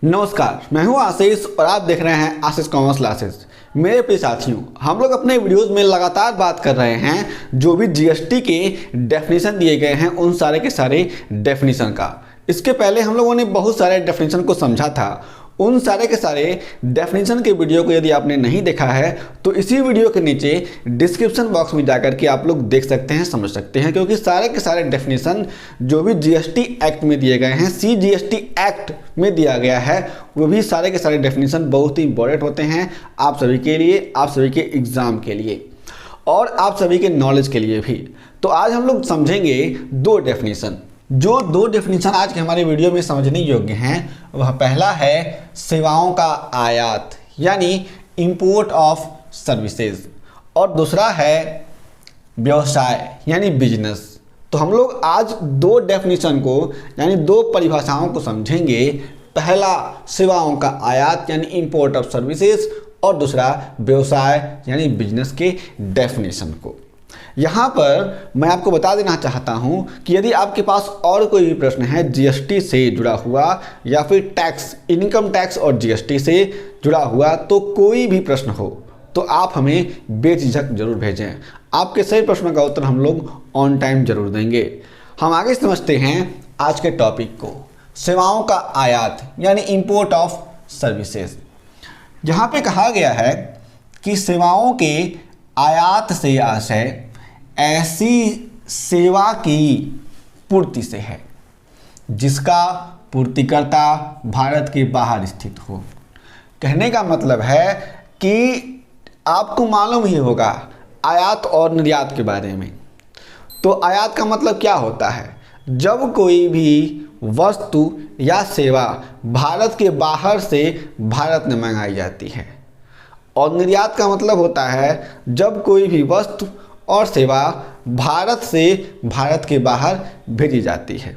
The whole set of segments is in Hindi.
नमस्कार, मैं हूं आशीष और आप देख रहे हैं आशीष कॉमर्स क्लासेस। मेरे प्रिय साथियों, हम लोग अपने वीडियोस में लगातार बात कर रहे हैं जो भी जीएसटी के डेफिनेशन दिए गए हैं उन सारे के सारे डेफिनेशन का। इसके पहले हम लोगों ने बहुत सारे डेफिनेशन को समझा था। उन सारे के सारे डेफिनेशन के वीडियो को यदि आपने नहीं देखा है तो इसी वीडियो के नीचे डिस्क्रिप्शन बॉक्स में जाकर के आप लोग देख सकते हैं, समझ सकते हैं, क्योंकि सारे के सारे डेफिनेशन जो भी जीएसटी एक्ट में दिए गए हैं, सीजीएसटी एक्ट में दिया गया है, वो भी सारे के सारे डेफिनेशन बहुत ही इंपॉर्टेंट होते हैं आप सभी के लिए, आप सभी के एग्जाम के लिए और आप सभी के नॉलेज के लिए भी। तो आज हम लोग समझेंगे दो डेफिनेशन। जो दो डेफिनेशन आज के हमारे वीडियो में समझने योग्य हैं वह पहला है सेवाओं का आयात यानी इंपोर्ट ऑफ सर्विसेज और दूसरा है व्यवसाय यानी बिजनेस। तो हम लोग आज दो डेफिनेशन को यानी दो परिभाषाओं को समझेंगे। पहला सेवाओं का आयात यानी इंपोर्ट ऑफ सर्विसेज और दूसरा व्यवसाय यानी बिजनेस के डेफिनेशन को। यहाँ पर मैं आपको बता देना चाहता हूँ कि यदि आपके पास और कोई भी प्रश्न है जीएसटी से जुड़ा हुआ या फिर टैक्स, इनकम टैक्स और जीएसटी से जुड़ा हुआ, तो कोई भी प्रश्न हो तो आप हमें बेझिझक जरूर भेजें। आपके सभी प्रश्नों का उत्तर हम लोग ऑन टाइम जरूर देंगे। हम आगे समझते हैं आज के टॉपिक को, सेवाओं का आयात यानी इंपोर्ट ऑफ सर्विसेज। यहाँ पे कहा गया है कि सेवाओं के आयात से आशय ऐसी सेवा की पूर्ति से है जिसका पूर्तिकर्ता भारत के बाहर स्थित हो। कहने का मतलब है कि आपको मालूम ही होगा आयात और निर्यात के बारे में। तो आयात का मतलब क्या होता है? जब कोई भी वस्तु या सेवा भारत के बाहर से भारत में मंगाई जाती है। और निर्यात का मतलब होता है जब कोई भी वस्तु और सेवा भारत से भारत के बाहर भेजी जाती है।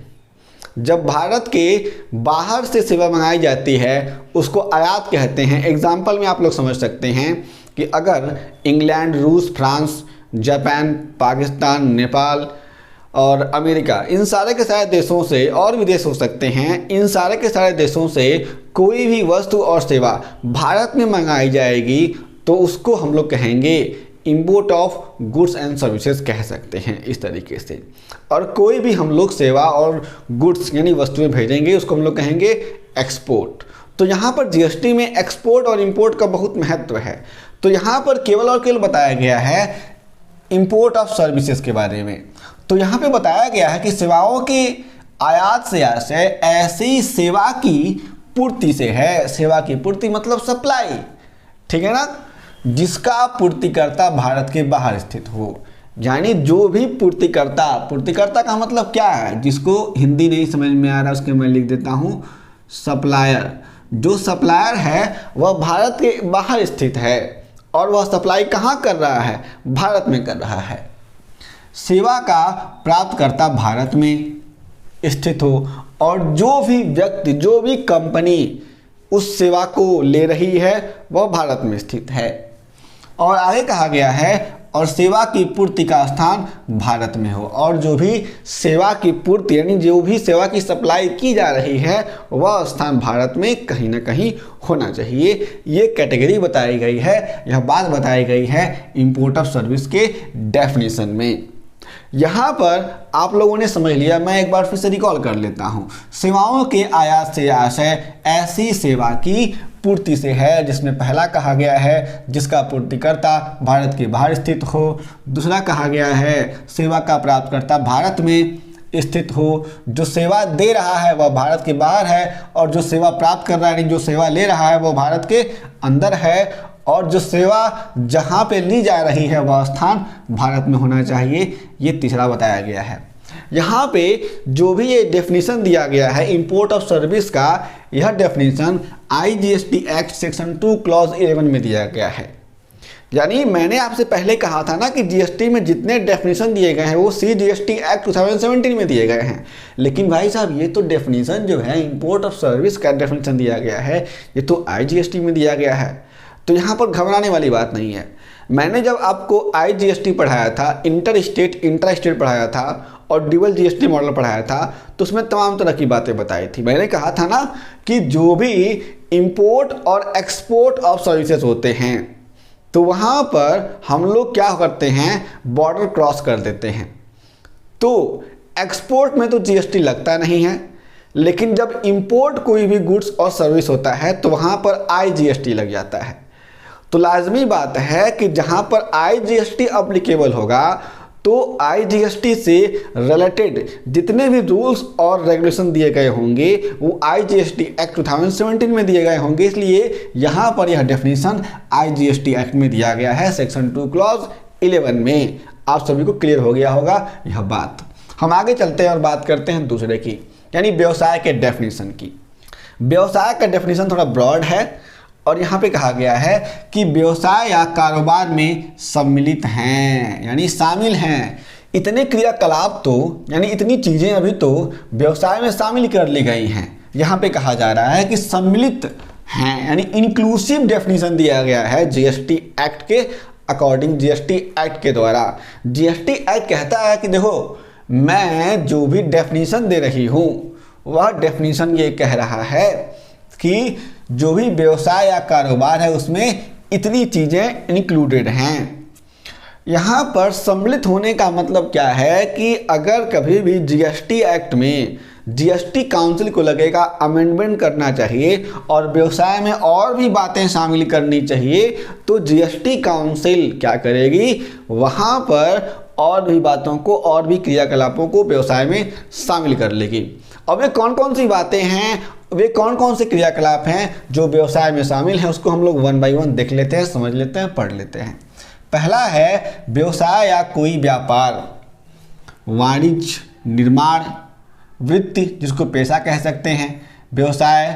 जब भारत के बाहर से सेवा मंगाई जाती है उसको आयात कहते हैं। एग्जाम्पल में आप लोग समझ सकते हैं कि अगर इंग्लैंड, रूस, फ्रांस, जापान, पाकिस्तान, नेपाल और अमेरिका, इन सारे के सारे देशों से, और भी देश हो सकते हैं, इन सारे के सारे देशों से कोई भी वस्तु और सेवा भारत में मंगाई जाएगी तो उसको हम लोग कहेंगे import of goods and services कह सकते हैं इस तरीके से। और कोई भी हम लोग सेवा और गुड्स यानी वस्तुएं भेजेंगे उसको हम लोग कहेंगे एक्सपोर्ट। तो यहाँ पर जीएसटी में एक्सपोर्ट और इंपोर्ट का बहुत महत्व है। तो यहाँ पर केवल और केवल बताया गया है इंपोर्ट ऑफ सर्विसेज के बारे में। तो यहाँ पे बताया गया है कि सेवाओं के आयात से आशय ऐसी सेवा की पूर्ति से है। सेवा की पूर्ति मतलब सप्लाई, ठीक है ना, जिसका पूर्तिकर्ता भारत के बाहर स्थित हो। यानी जो भी पूर्तिकर्ता, पूर्तिकर्ता का मतलब क्या है? जिसको हिंदी नहीं समझ में आ रहा उसके मैं लिख देता हूँ सप्लायर। जो सप्लायर है वह भारत के बाहर स्थित है और वह सप्लाई कहाँ कर रहा है? भारत में कर रहा है। सेवा का प्राप्तकर्ता भारत में स्थित हो और जो भी व्यक्ति, जो भी कंपनी उस सेवा को ले रही है वह भारत में स्थित है। और आगे कहा गया है और सेवा की पूर्ति का स्थान भारत में हो। और जो भी सेवा की पूर्ति यानी जो भी सेवा की सप्लाई की जा रही है वह स्थान भारत में कहीं ना कहीं होना चाहिए। ये कैटेगरी बताई गई है, यह बात बताई गई है इंपोर्ट ऑफ सर्विस के डेफिनेशन में। यहाँ पर आप लोगों ने समझ लिया, मैं एक बार फिर से रिकॉल कर लेता हूँ। सेवाओं के आयात से आशय ऐसी सेवा की पूर्ति से है जिसमें पहला कहा गया है जिसका पूर्तिकर्ता भारत के बाहर स्थित हो। दूसरा कहा गया है सेवा का प्राप्तकर्ता भारत में स्थित हो। जो सेवा दे रहा है वह भारत के बाहर है और जो सेवा प्राप्त कर रहा है, जो सेवा ले रहा है, वो भारत के अंदर है। और जो सेवा जहाँ पे ली जा रही है वह स्थान भारत में होना चाहिए। ये तीसरा बताया गया है। यहाँ पे जो भी ये डेफिनेशन दिया गया है इंपोर्ट ऑफ सर्विस का, यह definition IGST act section 2 clause 11 में दिया गया है। यानी मैंने आपसे पहले कहा था ना कि जीएसटी में जितने डेफिनेशन दिए गए हैं वो सीजीएसटी एक्ट 2017 में दिए गए हैं। लेकिन भाई साहब ये तो डेफिनेशन जो है इंपोर्ट ऑफ सर्विस का डेफिनेशन दिया गया है, ये तो आईजीएसटी में दिया गया है। तो यहाँ पर घबराने वाली बात नहीं है। मैंने जब आपको आईजीएसटी पढ़ाया था, इंटर स्टेट इंट्रा स्टेट पढ़ाया था और ड्यूअल जीएसटी मॉडल पढ़ाया था तो उसमें तमाम तरह की बातें बताई थी। मैंने कहा था ना कि जो भी इंपोर्ट और एक्सपोर्ट ऑफ सर्विसेज होते हैं तो वहाँ पर हम लोग क्या करते हैं, बॉर्डर क्रॉस कर देते हैं। तो एक्सपोर्ट में तो जीएसटी लगता नहीं है, लेकिन जब इंपोर्ट कोई भी गुड्स और सर्विस होता है तो वहाँ पर आईजीएसटी लग जाता है। तो लाजमी बात है कि जहाँ पर आईजीएसटी अप्लीकेबल होगा तो आईजीएसटी से रिलेटेड जितने भी रूल्स और रेगुलेशन दिए गए होंगे वो आईजीएसटी एक्ट 2017 में दिए गए होंगे। इसलिए यहाँ पर यह डेफिनेशन आईजीएसटी एक्ट में दिया गया है सेक्शन 2 क्लॉज 11 में। आप सभी को क्लियर हो गया होगा यह बात। हम आगे चलते हैं और बात करते हैं दूसरे की, यानी व्यवसाय के डेफिनेशन की। व्यवसाय का डेफिनेशन थोड़ा ब्रॉड है और यहाँ पे कहा गया है कि व्यवसाय या कारोबार में सम्मिलित हैं, यानी शामिल हैं इतने क्रियाकलाप, तो यानी इतनी चीज़ें अभी तो व्यवसाय में शामिल कर ली गई हैं। यहाँ पे कहा जा रहा है कि सम्मिलित हैं, यानी इंक्लूसिव डेफिनेशन दिया गया है जीएसटी एक्ट के अकॉर्डिंग, जीएसटी एक्ट के द्वारा। जीएसटी एक्ट कहता है कि देखो मैं जो भी डेफिनेशन दे रही हूँ वह डेफिनेशन ये कह रहा है कि जो भी व्यवसाय या कारोबार है उसमें इतनी चीज़ें इंक्लूडेड हैं। यहाँ पर सम्मिलित होने का मतलब क्या है कि अगर कभी भी जीएसटी एक्ट में जीएसटी काउंसिल को लगेगा अमेंडमेंट करना चाहिए और व्यवसाय में और भी बातें शामिल करनी चाहिए तो जीएसटी काउंसिल क्या करेगी, वहाँ पर और भी बातों को और भी क्रियाकलापों को व्यवसाय में शामिल कर लेगी। अब वे कौन कौन सी बातें हैं, वे कौन कौन से क्रियाकलाप हैं जो व्यवसाय में शामिल हैं, उसको हम लोग 1 बाय 1 देख लेते हैं, समझ लेते हैं, पढ़ लेते हैं। पहला है व्यवसाय या कोई व्यापार, वाणिज्य, निर्माण, वृत्ति जिसको पेशा कह सकते हैं, व्यवसाय,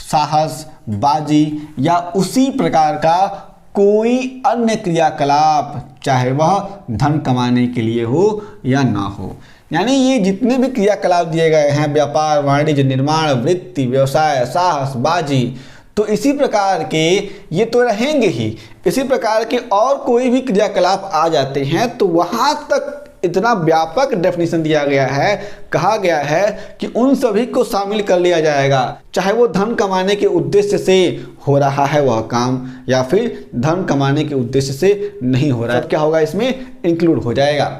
साहस, बाजी या उसी प्रकार का कोई अन्य क्रियाकलाप, चाहे वह धन कमाने के लिए हो या ना हो। यानी ये जितने भी क्रियाकलाप दिए गए हैं, व्यापार, वाणिज्य, निर्माण, वृत्ति, व्यवसाय, साहस, बाजी, तो इसी प्रकार के ये तो रहेंगे ही। इसी प्रकार के और कोई भी क्रियाकलाप आ जाते हैं तो वहाँ तक इतना व्यापक डेफिनेशन दिया गया है, कहा गया है कि उन सभी को शामिल कर लिया जाएगा, चाहे वो धन कमाने के उद्देश्य से हो रहा है वह काम या फिर धन कमाने के उद्देश्य से नहीं हो रहा है, क्या होगा इसमें इंक्लूड हो जाएगा।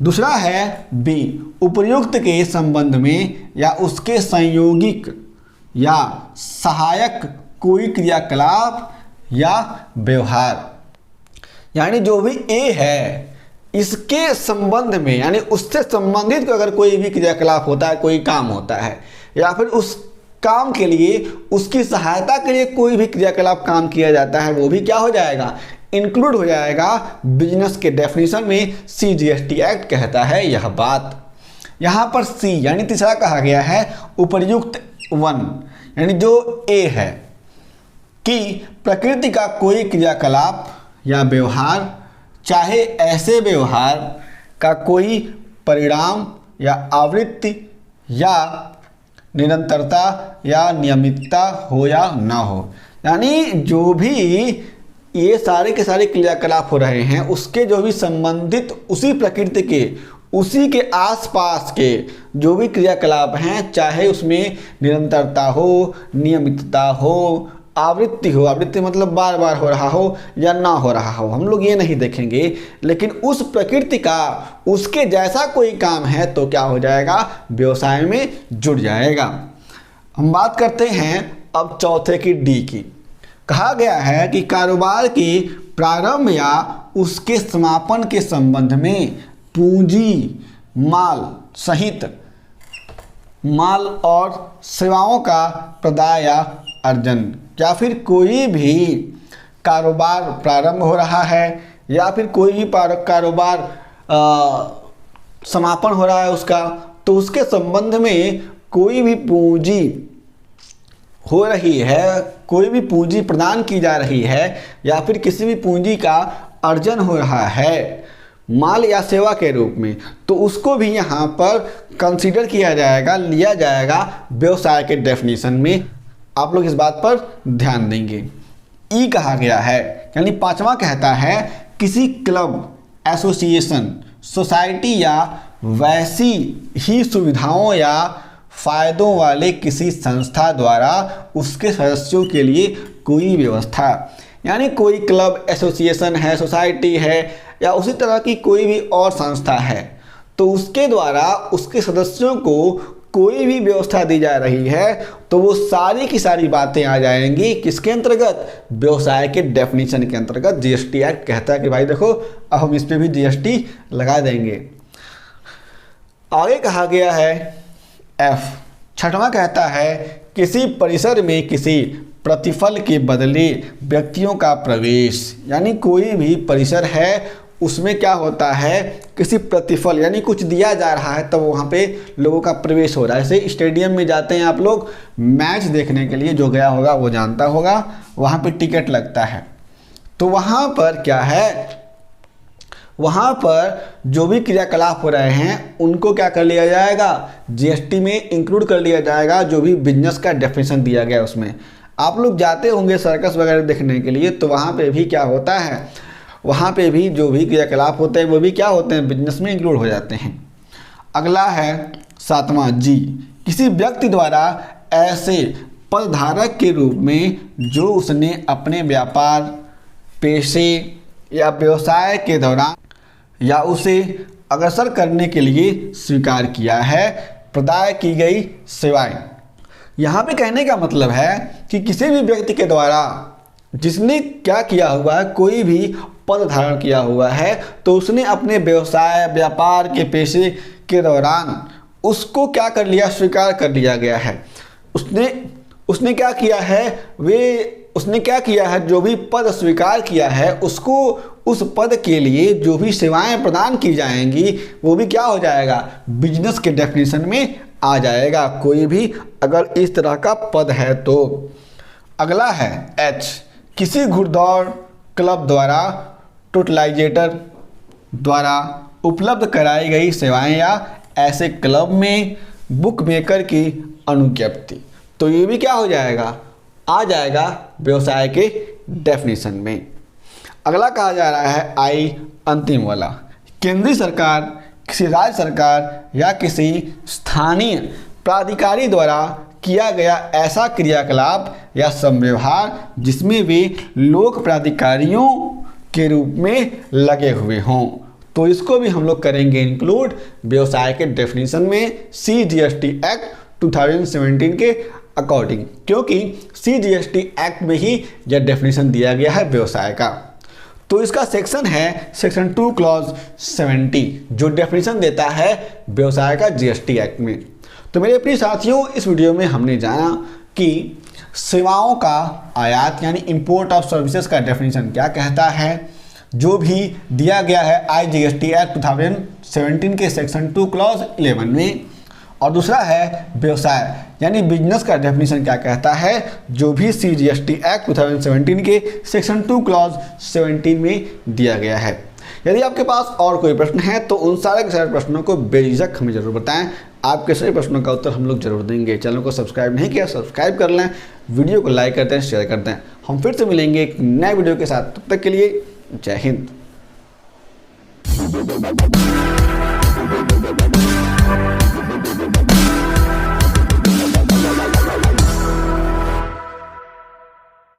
दूसरा है बी, उपर्युक्त के संबंध में या उसके संयोगिक या सहायक कोई क्रियाकलाप या व्यवहार, यानी जो भी ए है इसके संबंध में, यानी उससे संबंधित अगर कोई भी क्रियाकलाप होता है, कोई काम होता है या फिर उस काम के लिए उसकी सहायता के लिए कोई भी क्रियाकलाप काम किया जाता है, वो भी क्या हो जाएगा, इंक्लूड हो जाएगा बिजनेस के डेफिनेशन में। सीजीएसटी एक्ट कहता है यह बात। यहाँ पर सी यानी तीसरा कहा गया है उपर्युक्त 1, यानी जो ए है कि प्रकृति का कोई क्रियाकलाप या व्यवहार, चाहे ऐसे व्यवहार का कोई परिणाम या आवृत्ति या निरंतरता या नियमितता हो या ना हो, यानी जो भी ये सारे के सारे क्रियाकलाप हो रहे हैं उसके जो भी संबंधित उसी प्रकृति के, उसी के आसपास के जो भी क्रियाकलाप हैं, चाहे उसमें निरंतरता हो, नियमितता हो, आवृत्ति हो, आवृत्ति मतलब बार बार हो रहा हो या ना हो रहा हो, हम लोग ये नहीं देखेंगे, लेकिन उस प्रकृति का उसके जैसा कोई काम है तो क्या हो जाएगा, व्यवसाय में जुड़ जाएगा। हम बात करते हैं अब चौथे की डी की। कहा गया है कि कारोबार के प्रारंभ या उसके समापन के संबंध में पूंजी, माल सहित माल और सेवाओं का प्रदाय या अर्जन, या फिर कोई भी कारोबार प्रारंभ हो रहा है या फिर कोई भी कारोबार समापन हो रहा है उसका, तो उसके संबंध में कोई भी पूंजी हो रही है, कोई भी पूंजी प्रदान की जा रही है या फिर किसी भी पूंजी का अर्जन हो रहा है माल या सेवा के रूप में, तो उसको भी यहाँ पर कंसीडर किया जाएगा, लिया जाएगा व्यवसाय के डेफिनेशन में। आप लोग इस बात पर ध्यान देंगे। ई कहा गया है, यानी पांचवा कहता है किसी क्लब, एसोसिएशन, सोसाइटी या वैसी ही सुविधाओं या फायदों वाले किसी संस्था द्वारा उसके सदस्यों के लिए कोई व्यवस्था, यानी कोई क्लब, एसोसिएशन है, सोसाइटी है या उसी तरह की कोई भी और संस्था है, तो उसके द्वारा उसके सदस्यों को कोई भी व्यवस्था दी जा रही है तो वो सारी की सारी बातें आ जाएंगी किसके अंतर्गत, व्यवसाय के डेफिनेशन के अंतर्गत। जीएसटी एक्ट कहता है कि भाई देखो अब हम इस पे भी जीएसटी लगा देंगे। आगे कहा गया है एफ, छठवां कहता है किसी परिसर में किसी प्रतिफल के बदले व्यक्तियों का प्रवेश, यानी कोई भी परिसर है उसमें क्या होता है, किसी प्रतिफल यानी कुछ दिया जा रहा है तब वहाँ पे लोगों का प्रवेश हो रहा है। जैसे स्टेडियम में जाते हैं आप लोग मैच देखने के लिए, जो गया होगा वो जानता होगा, वहाँ पे टिकट लगता है, तो वहाँ पर क्या है, वहाँ पर जो भी क्रियाकलाप हो रहे हैं उनको क्या कर लिया जाएगा, जीएसटी में इंक्लूड कर लिया जाएगा, जो भी बिजनेस का डेफिनेशन दिया गया उसमें। आप लोग जाते होंगे सर्कस वगैरह देखने के लिए, तो वहाँ पे भी क्या होता है, वहाँ पे भी जो भी क्रियाकलाप होते हैं वो भी क्या होते हैं, बिजनेस में इंक्लूड हो जाते हैं। अगला है सातवां जी, किसी व्यक्ति द्वारा ऐसे पदधारक के रूप में जो उसने अपने व्यापार, पेशे या व्यवसाय के दौरान या उसे अग्रसर करने के लिए स्वीकार किया है, प्रदान की गई सेवाएं। यहाँ पे कहने का मतलब है कि किसी भी व्यक्ति के द्वारा जिसने क्या किया हुआ है, कोई भी पद धारण किया हुआ है, तो उसने अपने व्यवसाय, व्यापार के पेशे के दौरान उसको क्या कर लिया, स्वीकार कर लिया गया है। उसने क्या किया है, उसने क्या किया है, जो भी पद स्वीकार किया है उसको उस पद के लिए जो भी सेवाएं प्रदान की जाएंगी वो भी क्या हो जाएगा, बिजनेस के डेफिनेशन में आ जाएगा, कोई भी अगर इस तरह का पद है तो। अगला है एच, किसी घुड़दौड़ क्लब द्वारा टोटलाइजेटर द्वारा उपलब्ध कराई गई सेवाएं या ऐसे क्लब में बुक मेकर की अनुज्ञप्ति, तो ये भी क्या हो जाएगा, आ जाएगा व्यवसाय के डेफिनेशन में। अगला कहा जा रहा है आई, अंतिम वाला, केंद्रीय सरकार, किसी राज्य सरकार या किसी स्थानीय प्राधिकारी द्वारा किया गया ऐसा क्रियाकलाप या संव्यवहार जिसमें वे लोक प्राधिकारियों के रूप में लगे हुए हों, तो इसको भी हम लोग करेंगे इंक्लूड व्यवसाय के डेफिनेशन में CGST एक्ट 2017 के अकॉर्डिंग, क्योंकि CGST एक्ट में ही यह डेफिनेशन दिया गया है व्यवसाय का। तो इसका सेक्शन है सेक्शन 2 क्लॉज 70 जो डेफिनेशन देता है व्यवसाय का GST एक्ट में। तो मेरे प्रिय साथियों, इस वीडियो में हमने जाना कि सेवाओं का आयात यानी इंपोर्ट ऑफ सर्विसेज का डेफिनेशन क्या कहता है, जो भी दिया गया है IGST एक्ट 2017 के सेक्शन 2 क्लॉज 11 में, और दूसरा है व्यवसाय यानी बिजनेस का डेफिनेशन क्या कहता है, जो भी CGST एक्ट 2017 के सेक्शन 2 क्लॉज 17 में दिया गया है। यदि आपके पास और कोई प्रश्न है तो उन सारे के सारे प्रश्नों को बेझिझक हमें जरूर बताएं, आपके सभी प्रश्नों का उत्तर हम लोग जरूर देंगे। चैनल को सब्सक्राइब नहीं किया, सब्सक्राइब कर लें, वीडियो को लाइक करते हैं, शेयर करते हैं। हम फिर से मिलेंगे एक नए वीडियो के साथ, तब तक के लिए जय हिंद।